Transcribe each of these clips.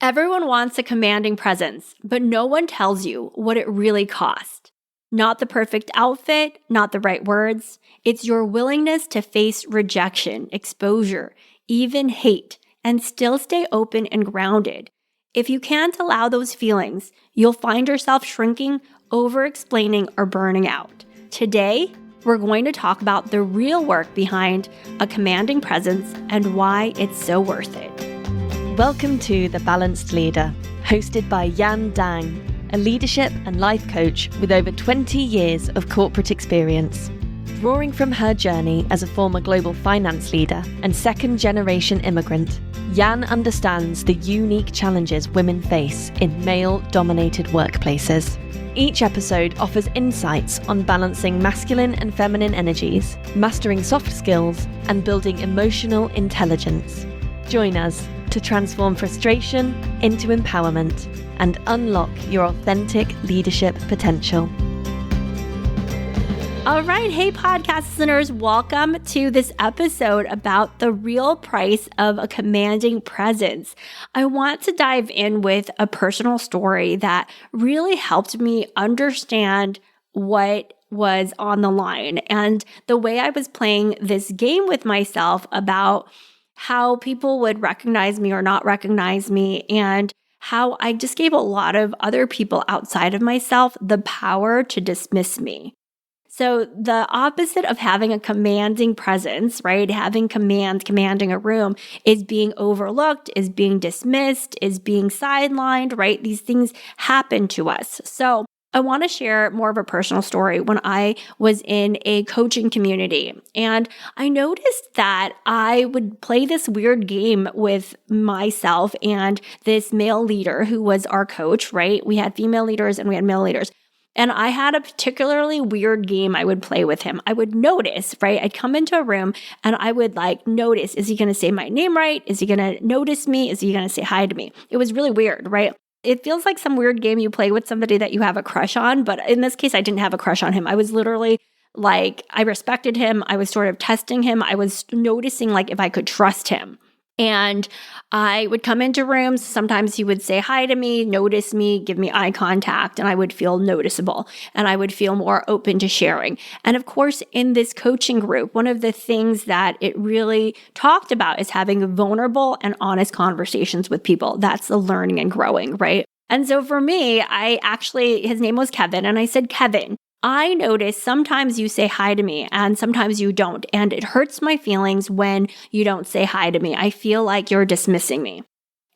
Everyone wants a commanding presence, but no one tells you what it really costs. Not the perfect outfit, not the right words. It's your willingness to face rejection, exposure, even hate, and still stay open and grounded. If you can't allow those feelings, you'll find yourself shrinking, over-explaining, or burning out. Today, we're going to talk about the real work behind a commanding presence and why it's so worth it. Welcome to The Balanced Leader, hosted by Yan Dang, a leadership and life coach with over 20 years of corporate experience. Drawing from her journey as a former global finance leader and second-generation immigrant, Yan understands the unique challenges women face in male-dominated workplaces. Each episode offers insights on balancing masculine and feminine energies, mastering soft skills, and building emotional intelligence. Join us to transform frustration into empowerment and unlock your authentic leadership potential. All right. Hey, podcast listeners, welcome to this episode about the real price of a commanding presence. I want to dive in with a personal story that really helped me understand what was on the line and the way I was playing this game with myself about how people would recognize me or not recognize me, and how I just gave a lot of other people outside of myself the power to dismiss me. So the opposite of having a commanding presence, right? Having commanding a room is being overlooked, is being dismissed, is being sidelined, right? These things happen to us. So I want to share more of a personal story when I was in a coaching community. And I noticed that I would play this weird game with myself and this male leader who was our coach, right? We had female leaders and we had male leaders. And I had a particularly weird game I would play with him. I would notice, right? I'd come into a room and I would notice, is he going to say my name right? Is he going to notice me? Is he going to say hi to me? It was really weird, right? It feels like some weird game you play with somebody that you have a crush on. But in this case, I didn't have a crush on him. I was literally I respected him. I was sort of testing him. I was noticing if I could trust him. And I would come into rooms. Sometimes he would say hi to me, notice me, give me eye contact, and I would feel noticeable and I would feel more open to sharing. And of course, in this coaching group, one of the things that it really talked about is having vulnerable and honest conversations with people. That's the learning and growing, right? And so for me, his name was Kevin, and I said, Kevin, I notice sometimes you say hi to me and sometimes you don't. And it hurts my feelings when you don't say hi to me. I feel like you're dismissing me.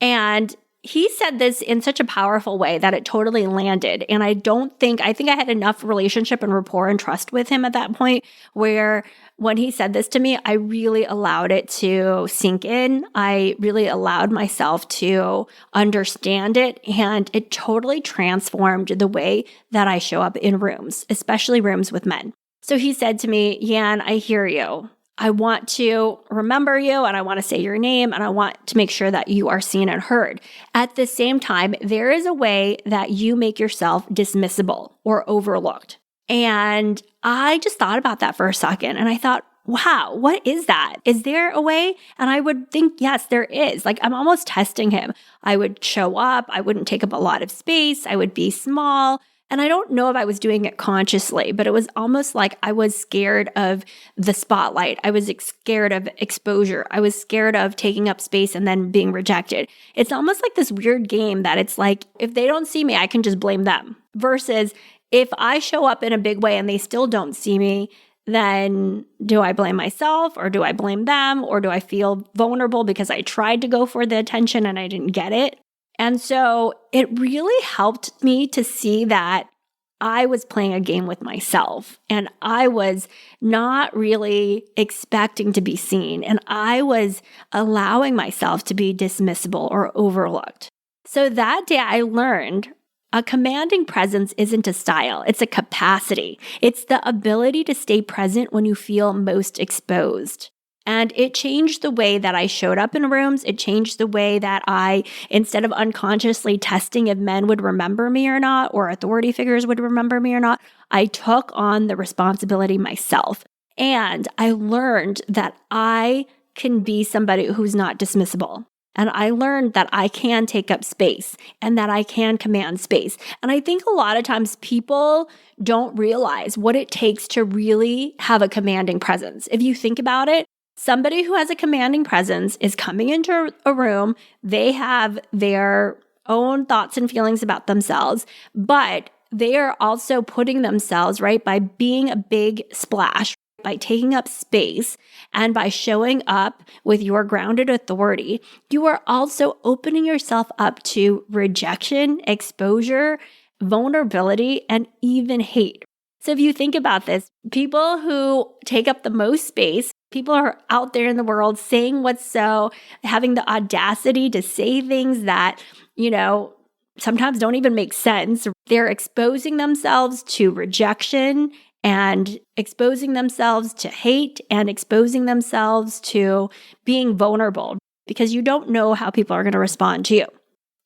And he said this in such a powerful way that it totally landed. And I think I had enough relationship and rapport and trust with him at that point where when he said this to me, I really allowed it to sink in. I really allowed myself to understand it. And it totally transformed the way that I show up in rooms, especially rooms with men. So he said to me, Yan, I hear you. I want to remember you and I want to say your name and I want to make sure that you are seen and heard. At the same time, there is a way that you make yourself dismissible or overlooked. And I just thought about that for a second and I thought, wow, what is that? Is there a way? And I would think, yes, there is. I'm almost testing him. I would show up. I wouldn't take up a lot of space. I would be small. And I don't know if I was doing it consciously, but it was almost like I was scared of the spotlight. I was scared of exposure. I was scared of taking up space and then being rejected. It's almost like this weird game that it's like, if they don't see me, I can just blame them. Versus if I show up in a big way and they still don't see me, then do I blame myself or do I blame them? Or do I feel vulnerable because I tried to go for the attention and I didn't get it? And so it really helped me to see that I was playing a game with myself and I was not really expecting to be seen and I was allowing myself to be dismissible or overlooked. So that day I learned a commanding presence isn't a style, it's a capacity. It's the ability to stay present when you feel most exposed. And it changed the way that I showed up in rooms. It changed the way that I, instead of unconsciously testing if men would remember me or not, or authority figures would remember me or not, I took on the responsibility myself. And I learned that I can be somebody who's not dismissible. And I learned that I can take up space and that I can command space. And I think a lot of times people don't realize what it takes to really have a commanding presence. If you think about it, somebody who has a commanding presence is coming into a room. They have their own thoughts and feelings about themselves, but they are also putting themselves, right, by being a big splash, by taking up space and by showing up with your grounded authority, you are also opening yourself up to rejection, exposure, vulnerability, and even hate. So if you think about this, people who take up the most space, people are out there in the world saying what's so, having the audacity to say things that, sometimes don't even make sense. They're exposing themselves to rejection and exposing themselves to hate and exposing themselves to being vulnerable because you don't know how people are going to respond to you.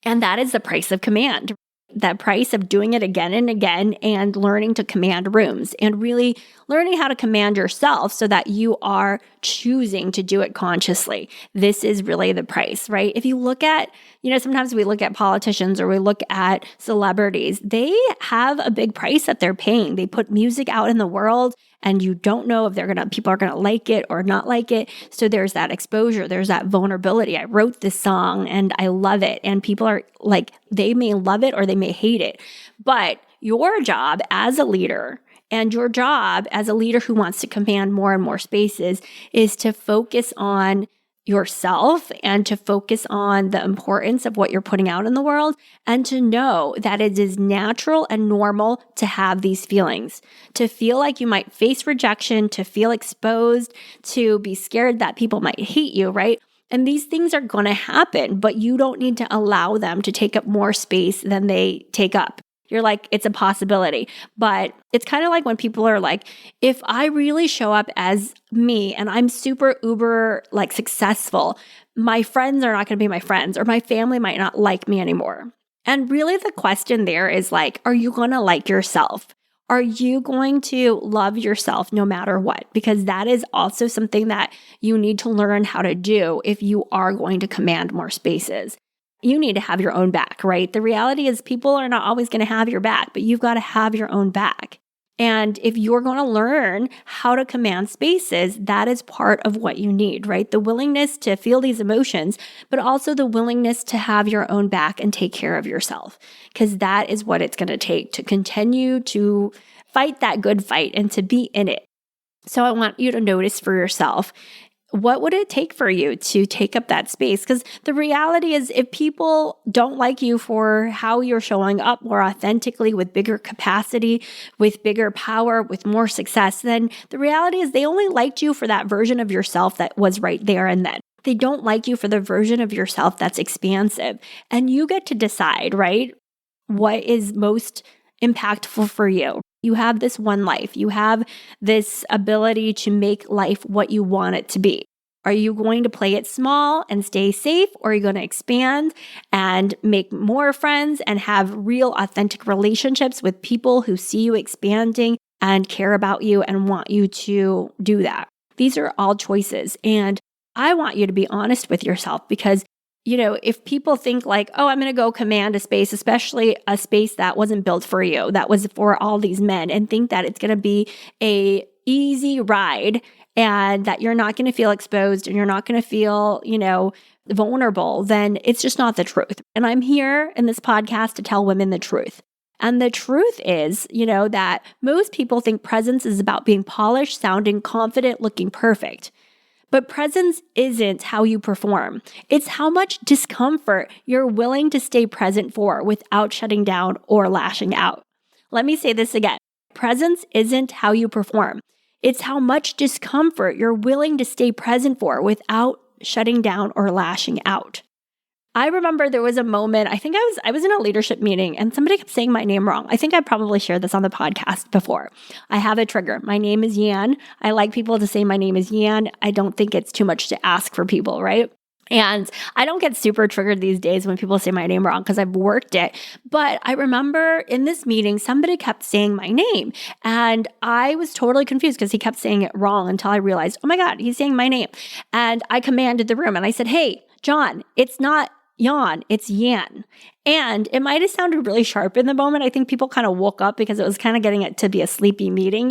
And that is the price of command. That price of doing it again and again and learning to command rooms and really learning how to command yourself so that you are choosing to do it consciously. This is really the price, right? If you look at, sometimes we look at politicians or we look at celebrities, they have a big price that they're paying. They put music out in the world and you don't know if people are gonna like it or not like it. So there's that exposure, there's that vulnerability. I wrote this song and I love it. And people are like, they may love it or they may hate it. But your job as a leader and your job as a leader who wants to command more and more spaces is to focus on yourself and to focus on the importance of what you're putting out in the world and to know that it is natural and normal to have these feelings, to feel like you might face rejection, to feel exposed, to be scared that people might hate you, right? And these things are going to happen, but you don't need to allow them to take up more space than they take up. You're like, it's a possibility. But it's kind of like when people are like, if I really show up as me and I'm super uber successful, my friends are not going to be my friends or my family might not like me anymore. And really the question there is are you going to like yourself? Are you going to love yourself no matter what? Because that is also something that you need to learn how to do if you are going to command more spaces. You need to have your own back, right? The reality is people are not always going to have your back, but you've got to have your own back. And if you're going to learn how to command spaces, that is part of what you need, right? The willingness to feel these emotions, but also the willingness to have your own back and take care of yourself, because that is what it's going to take to continue to fight that good fight and to be in it. So I want you to notice for yourself, what would it take for you to take up that space? Because the reality is if people don't like you for how you're showing up more authentically with bigger capacity, with bigger power, with more success, then the reality is they only liked you for that version of yourself that was right there and then. They don't like you for the version of yourself that's expansive. And you get to decide, right? What is most impactful for you. You have this one life. You have this ability to make life what you want it to be. Are you going to play it small and stay safe, or are you going to expand and make more friends and have real authentic relationships with people who see you expanding and care about you and want you to do that? These are all choices. And I want you to be honest with yourself because if people think I'm going to go command a space, especially a space that wasn't built for you, that was for all these men, and think that it's going to be a easy ride and that you're not going to feel exposed and you're not going to feel, vulnerable, then it's just not the truth. And I'm here in this podcast to tell women the truth. And the truth is, that most people think presence is about being polished, sounding confident, looking perfect. But presence isn't how you perform. It's how much discomfort you're willing to stay present for without shutting down or lashing out. Let me say this again. Presence isn't how you perform. It's how much discomfort you're willing to stay present for without shutting down or lashing out. I remember there was a moment, I think I was in a leadership meeting and somebody kept saying my name wrong. I think I probably shared this on the podcast before. I have a trigger. My name is Yan. I like people to say my name is Yan. I don't think it's too much to ask for people, right? And I don't get super triggered these days when people say my name wrong because I've worked it. But I remember in this meeting, somebody kept saying my name and I was totally confused because he kept saying it wrong until I realized, oh my God, he's saying my name. And I commanded the room and I said, hey, John, it's not Yan, it's Yan. And it might have sounded really sharp in the moment. I think people kind of woke up because it was kind of getting it to be a sleepy meeting,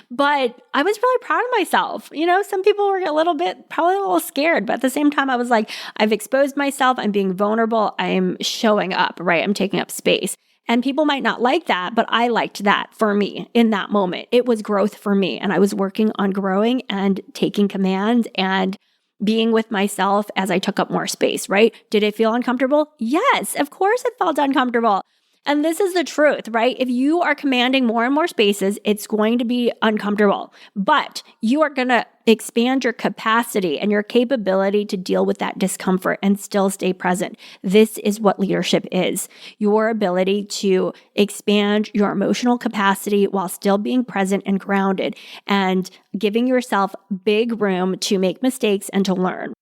but I was really proud of myself. Some people were probably a little scared, but at the same time, I was like, I've exposed myself. I'm being vulnerable. I'm showing up, right? I'm taking up space. And people might not like that, but I liked that for me in that moment. It was growth for me. And I was working on growing and taking command and being with myself as I took up more space, right? Did it feel uncomfortable? Yes, of course it felt uncomfortable. And this is the truth, right? If you are commanding more and more spaces, it's going to be uncomfortable, but you are going to expand your capacity and your capability to deal with that discomfort and still stay present. This is what leadership is. Your ability to expand your emotional capacity while still being present and grounded and giving yourself big room to make mistakes and to learn.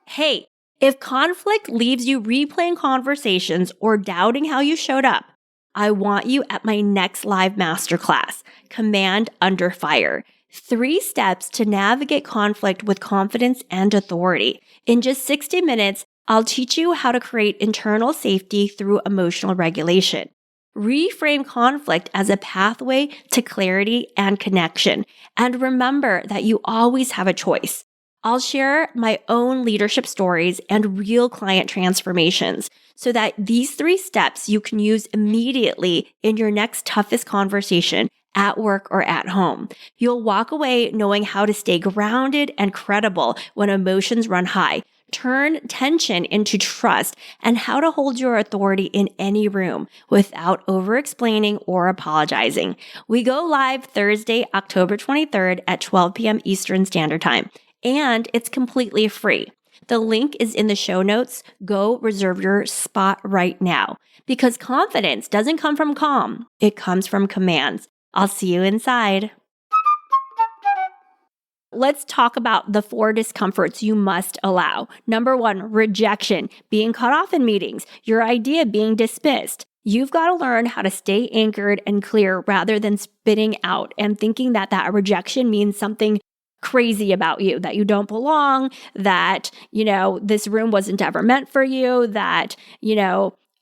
Hey, if conflict leaves you replaying conversations or doubting how you showed up, I want you at my next live masterclass, Command Under Fire. 3 steps to navigate conflict with confidence and authority. In just 60 minutes, I'll teach you how to create internal safety through emotional regulation. Reframe conflict as a pathway to clarity and connection. And remember that you always have a choice. I'll share my own leadership stories and real client transformations so that these 3 steps you can use immediately in your next toughest conversation at work or at home. You'll walk away knowing how to stay grounded and credible when emotions run high, turn tension into trust, and how to hold your authority in any room without over-explaining or apologizing. We go live Thursday, October 23rd at 12 p.m. Eastern Standard Time. And it's completely free. The link is in the show notes. Go reserve your spot right now because confidence doesn't come from calm. It comes from commands. I'll see you inside. Let's talk about the 4 discomforts you must allow. Number 1, rejection, being cut off in meetings, your idea being dismissed. You've got to learn how to stay anchored and clear rather than spitting out and thinking that rejection means something crazy about you, that you don't belong, that, this room wasn't ever meant for you, that,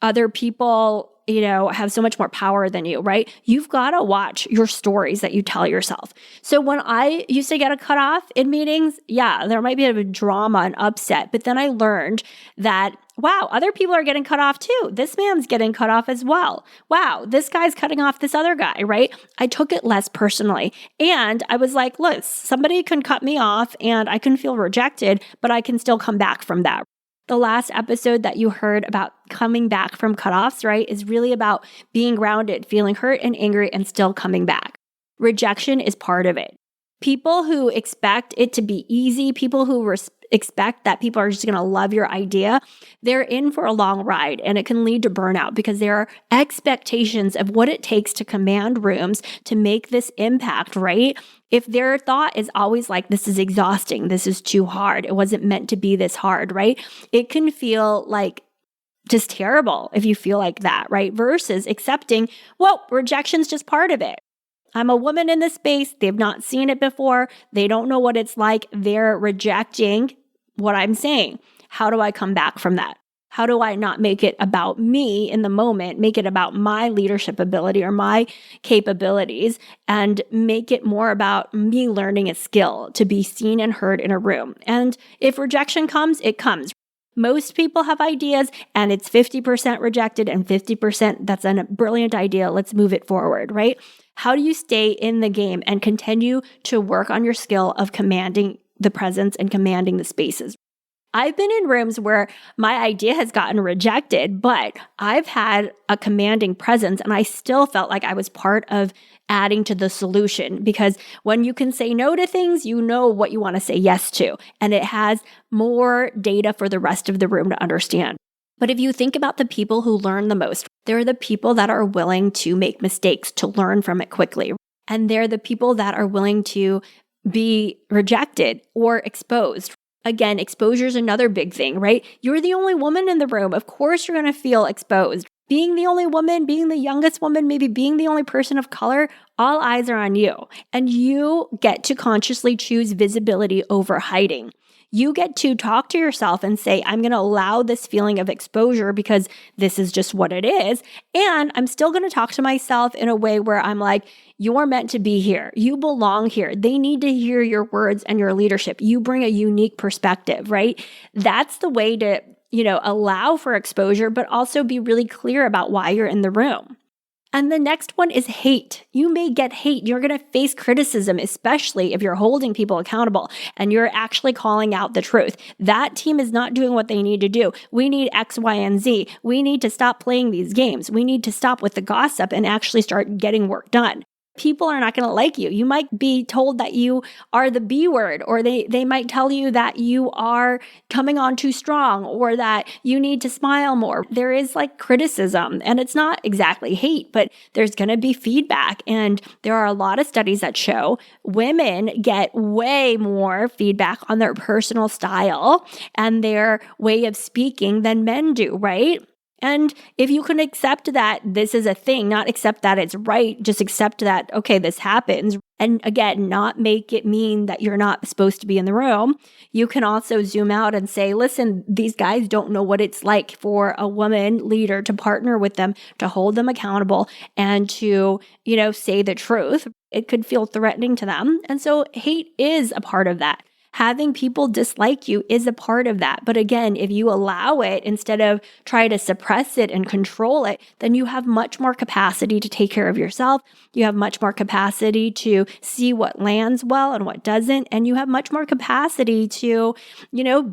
other people, have so much more power than you, right? You've got to watch your stories that you tell yourself. So when I used to get a cutoff in meetings, there might be a bit of drama and upset, but then I learned that wow, other people are getting cut off too. This man's getting cut off as well. Wow, this guy's cutting off this other guy, right? I took it less personally. And I was like, look, somebody can cut me off and I can feel rejected, but I can still come back from that. The last episode that you heard about coming back from cutoffs, right, is really about being grounded, feeling hurt and angry, and still coming back. Rejection is part of it. People who expect it to be easy, people who expect that people are just going to love your idea, they're in for a long ride, and it can lead to burnout because there are expectations of what it takes to command rooms to make this impact, right? If their thought is always like, this is exhausting, this is too hard, it wasn't meant to be this hard, right? It can feel like just terrible if you feel like that, right? Versus accepting, well, rejection's just part of it. I'm a woman in this space. They've not seen it before. They don't know what it's like. They're rejecting what I'm saying. How do I come back from that? How do I not make it about me in the moment, make it about my leadership ability or my capabilities, and make it more about me learning a skill to be seen and heard in a room? And if rejection comes, it comes. Most people have ideas and it's 50% rejected and 50% that's a brilliant idea. Let's move it forward, right? How do you stay in the game and continue to work on your skill of commanding the presence and commanding the spaces? I've been in rooms where my idea has gotten rejected, but I've had a commanding presence and I still felt like I was part of adding to the solution, because when you can say no to things, you know what you want to say yes to, and it has more data for the rest of the room to understand. But if you think about the people who learn the most, they're the people that are willing to make mistakes, to learn from it quickly. And they're the people that are willing to be rejected or exposed. Again, exposure is another big thing, right? You're the only woman in the room. Of course, you're going to feel exposed. Being the only woman, being the youngest woman, maybe being the only person of color, all eyes are on you. And you get to consciously choose visibility over hiding. You get to talk to yourself and say, I'm going to allow this feeling of exposure because this is just what it is. And I'm still going to talk to myself in a way where I'm like, you're meant to be here. You belong here. They need to hear your words and your leadership. You bring a unique perspective, right? That's the way to, allow for exposure, but also be really clear about why you're in the room. And the next one is hate. You may get hate. You're going to face criticism, especially if you're holding people accountable and you're actually calling out the truth. That team is not doing what they need to do. We need X, Y, and Z. We need to stop playing these games. We need to stop with the gossip and actually start getting work done. People are not going to like you. You might be told that you are the B word, or they might tell you that you are coming on too strong, or that you need to smile more. There is like criticism, and it's not exactly hate, but there's going to be feedback. And there are a lot of studies that show women get way more feedback on their personal style and their way of speaking than men do, right? And if you can accept that this is a thing, not accept that it's right, just accept that, okay, this happens. And again, not make it mean that you're not supposed to be in the room. You can also zoom out and say, listen, these guys don't know what it's like for a woman leader to partner with them, to hold them accountable, and to, say the truth. It could feel threatening to them. And so hate is a part of that. Having people dislike you is a part of that. But again, if you allow it instead of try to suppress it and control it, then you have much more capacity to take care of yourself. You have much more capacity to see what lands well and what doesn't. And you have much more capacity to,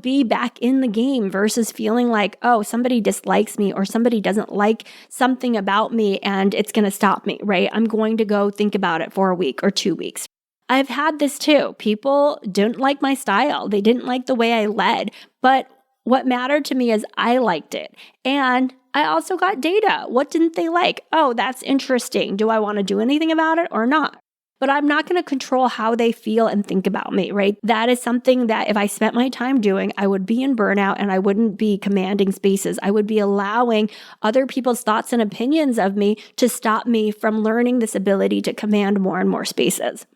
be back in the game versus feeling like, oh, somebody dislikes me or somebody doesn't like something about me and it's going to stop me, right? I'm going to go think about it for a week or 2 weeks. I've had this too. People didn't like my style. They didn't like the way I led. But what mattered to me is I liked it. And I also got data. What didn't they like? Oh, that's interesting. Do I want to do anything about it or not? But I'm not going to control how they feel and think about me, right? That is something that if I spent my time doing, I would be in burnout and I wouldn't be commanding spaces. I would be allowing other people's thoughts and opinions of me to stop me from learning this ability to command more and more spaces.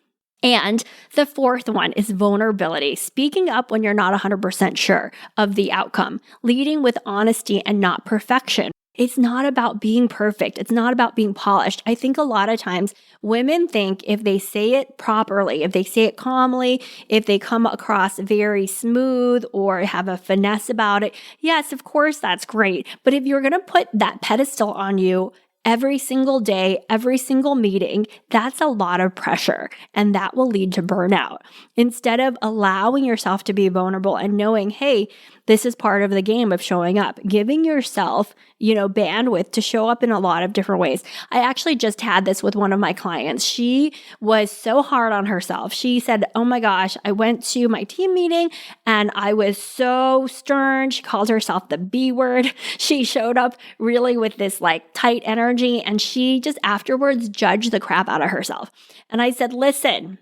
And the fourth one is vulnerability, speaking up when you're not 100% sure of the outcome, leading with honesty and not perfection. It's not about being perfect. It's not about being polished. I think a lot of times women think if they say it properly, if they say it calmly, if they come across very smooth or have a finesse about it, yes, of course, that's great. But if you're going to put that pedestal on you every single day, every single meeting, that's a lot of pressure, and that will lead to burnout. Instead of allowing yourself to be vulnerable and knowing, hey, this is part of the game of showing up, giving yourself, bandwidth to show up in a lot of different ways. I actually just had this with one of my clients. She was so hard on herself. She said, oh my gosh, I went to my team meeting and I was so stern. She called herself the B word. She showed up really with this tight energy, and she just afterwards judged the crap out of herself. And I said, listen,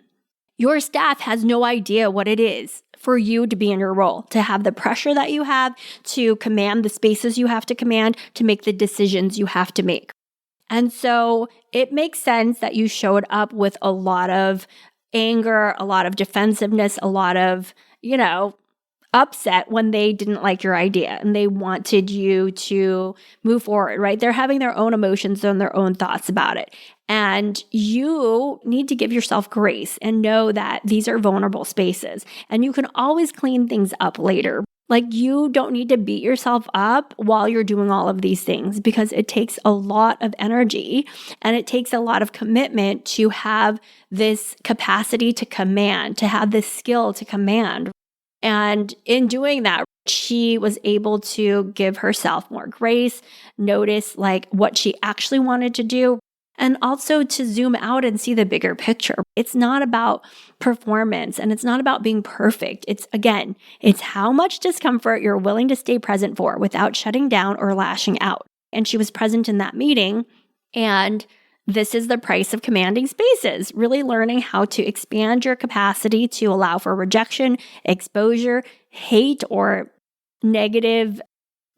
your staff has no idea what it is for you to be in your role, to have the pressure that you have, to command the spaces you have to command, to make the decisions you have to make. And so it makes sense that you showed up with a lot of anger, a lot of defensiveness, a lot of, upset when they didn't like your idea and they wanted you to move forward, right? They're having their own emotions and their own thoughts about it. And you need to give yourself grace and know that these are vulnerable spaces and you can always clean things up later. You don't need to beat yourself up while you're doing all of these things because it takes a lot of energy and it takes a lot of commitment to have this capacity to command, to have this skill to command. And in doing that, she was able to give herself more grace, notice what she actually wanted to do, and also to zoom out and see the bigger picture. It's not about performance and it's not about being perfect. It's how much discomfort you're willing to stay present for without shutting down or lashing out. And she was present in that meeting, and this is the price of commanding spaces, really learning how to expand your capacity to allow for rejection, exposure, hate, or negative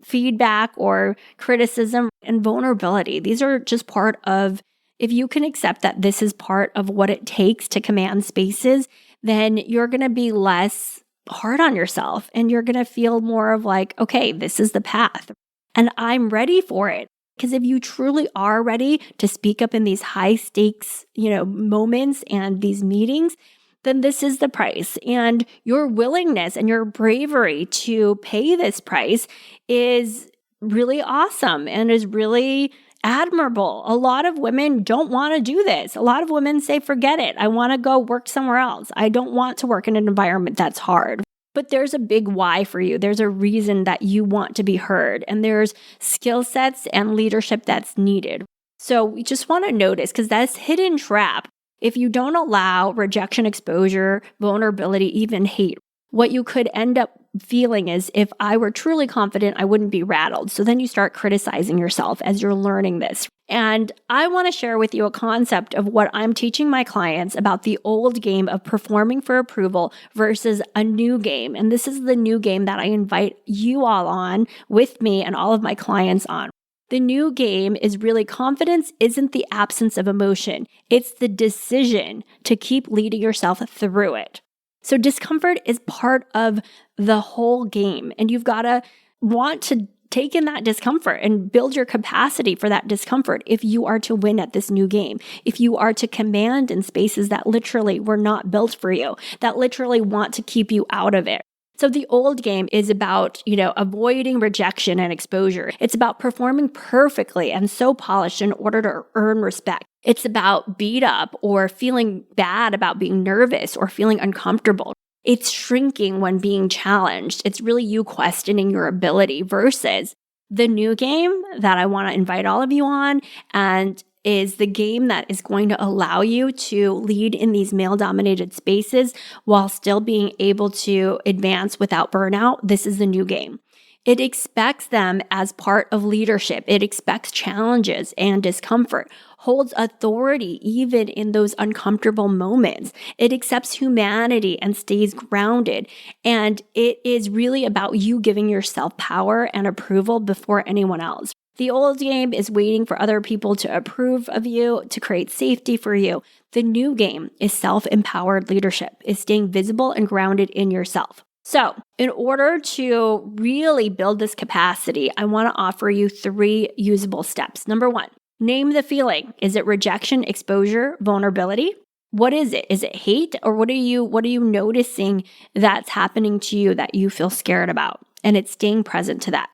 feedback or criticism, and vulnerability. These are just part of, if you can accept that this is part of what it takes to command spaces, then you're going to be less hard on yourself and you're going to feel more of like, okay, this is the path and I'm ready for it. Because if you truly are ready to speak up in these high stakes, moments and these meetings, then this is the price. And your willingness and your bravery to pay this price is really awesome and is really admirable. A lot of women don't want to do this. A lot of women say, forget it. I want to go work somewhere else. I don't want to work in an environment that's hard. But there's a big why for you. There's a reason that you want to be heard. And there's skill sets and leadership that's needed. So we just want to notice, because that's hidden trap. If you don't allow rejection, exposure, vulnerability, even hate, what you could end up feeling is, if I were truly confident, I wouldn't be rattled. So then you start criticizing yourself as you're learning this. And I want to share with you a concept of what I'm teaching my clients about the old game of performing for approval versus a new game. And this is the new game that I invite you all on with me and all of my clients on. The new game is really, confidence isn't the absence of emotion. It's the decision to keep leading yourself through it. So discomfort is part of the whole game, and you've got to want to take in that discomfort and build your capacity for that discomfort if you are to win at this new game, if you are to command in spaces that literally were not built for you, that literally want to keep you out of it. So the old game is about, avoiding rejection and exposure. It's about performing perfectly and so polished in order to earn respect. It's about beat up or feeling bad about being nervous or feeling uncomfortable. It's shrinking when being challenged. It's really you questioning your ability versus the new game that I want to invite all of you on, and is the game that is going to allow you to lead in these male-dominated spaces while still being able to advance without burnout. This is the new game. It expects them as part of leadership. It expects challenges and discomfort, holds authority even in those uncomfortable moments. It accepts humanity and stays grounded. And it is really about you giving yourself power and approval before anyone else. The old game is waiting for other people to approve of you, to create safety for you. The new game is self-empowered leadership, is staying visible and grounded in yourself. So in order to really build this capacity, I want to offer you 3 usable steps. Number 1, name the feeling. Is it rejection, exposure, vulnerability? What is it? Is it hate? Or what are you noticing that's happening to you that you feel scared about? And it's staying present to that.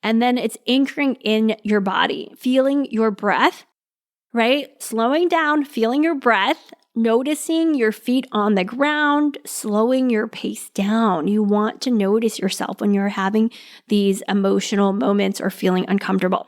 And then it's anchoring in your body, feeling your breath, right? Slowing down, feeling your breath, noticing your feet on the ground, slowing your pace down. You want to notice yourself when you're having these emotional moments or feeling uncomfortable.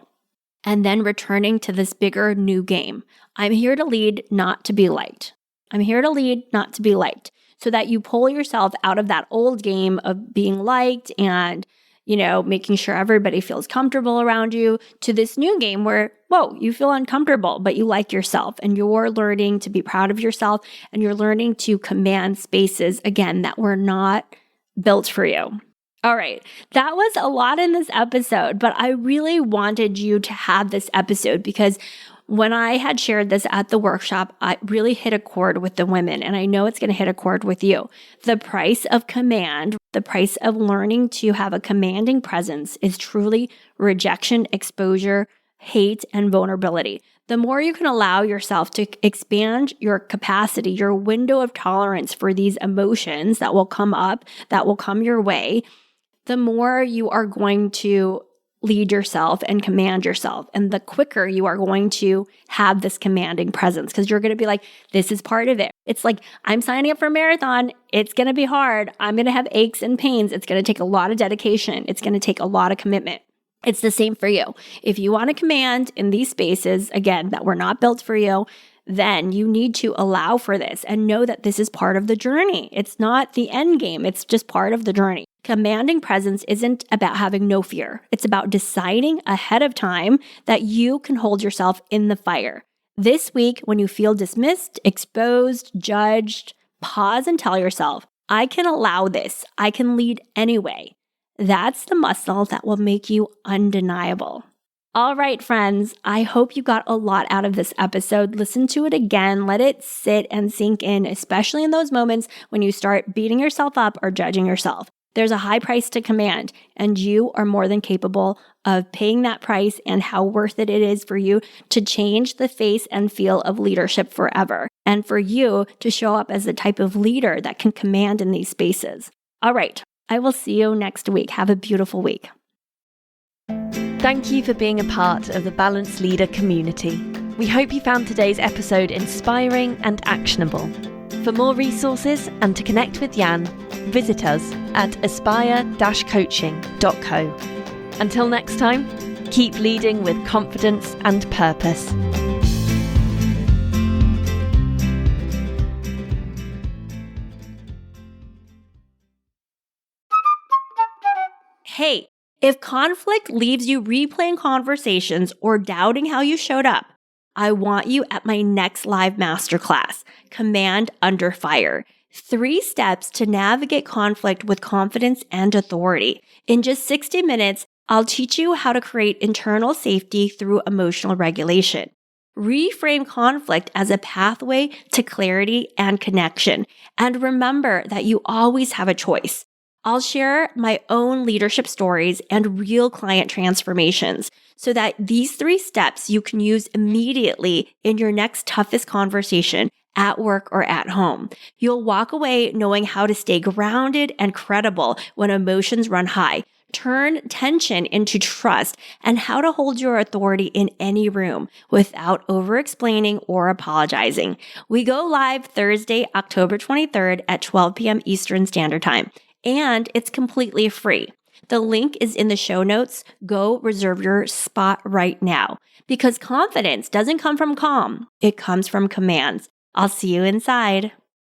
And then returning to this bigger new game. I'm here to lead, not to be liked. I'm here to lead, not to be liked. So that you pull yourself out of that old game of being liked and making sure everybody feels comfortable around you, to this new game where, you feel uncomfortable, but you like yourself and you're learning to be proud of yourself and you're learning to command spaces, again, that were not built for you. All right, that was a lot in this episode, but I really wanted you to have this episode because when I had shared this at the workshop, I really hit a chord with the women, and I know it's going to hit a chord with you. The price of command, the price of learning to have a commanding presence is truly rejection, exposure, hate, and vulnerability. The more you can allow yourself to expand your capacity, your window of tolerance for these emotions that will come up, that will come your way, the more you are going to lead yourself and command yourself. And the quicker you are going to have this commanding presence, because you're going to be like, this is part of it. It's like, I'm signing up for a marathon. It's going to be hard. I'm going to have aches and pains. It's going to take a lot of dedication. It's going to take a lot of commitment. It's the same for you. If you want to command in these spaces, again, that were not built for you, then you need to allow for this and know that this is part of the journey. It's not the end game. It's just part of the journey. Commanding presence isn't about having no fear. It's about deciding ahead of time that you can hold yourself in the fire. This week, when you feel dismissed, exposed, judged, pause and tell yourself, I can allow this. I can lead anyway. That's the muscle that will make you undeniable. All right, friends, I hope you got a lot out of this episode. Listen to it again. Let it sit and sink in, especially in those moments when you start beating yourself up or judging yourself. There's a high price to command, and you are more than capable of paying that price, and how worth it is for you to change the face and feel of leadership forever, and for you to show up as the type of leader that can command in these spaces. All right, I will see you next week. Have a beautiful week. Thank you for being a part of the Balanced Leader community. We hope you found today's episode inspiring and actionable. For more resources and to connect with Jan, visit us at aspire-coaching.co. Until next time, keep leading with confidence and purpose. Hey, if conflict leaves you replaying conversations or doubting how you showed up, I want you at my next live masterclass, Command Under Fire. 3 steps to navigate conflict with confidence and authority. In just 60 minutes, I'll teach you how to create internal safety through emotional regulation. Reframe conflict as a pathway to clarity and connection. And remember that you always have a choice. I'll share my own leadership stories and real client transformations so that these 3 steps you can use immediately in your next toughest conversation at work or at home. You'll walk away knowing how to stay grounded and credible when emotions run high, turn tension into trust, and how to hold your authority in any room without over-explaining or apologizing. We go live Thursday, October 23rd at 12 p.m. Eastern Standard Time. And it's completely free. The link is in the show notes. Go reserve your spot right now, because confidence doesn't come from calm. It comes from commands. I'll see you inside.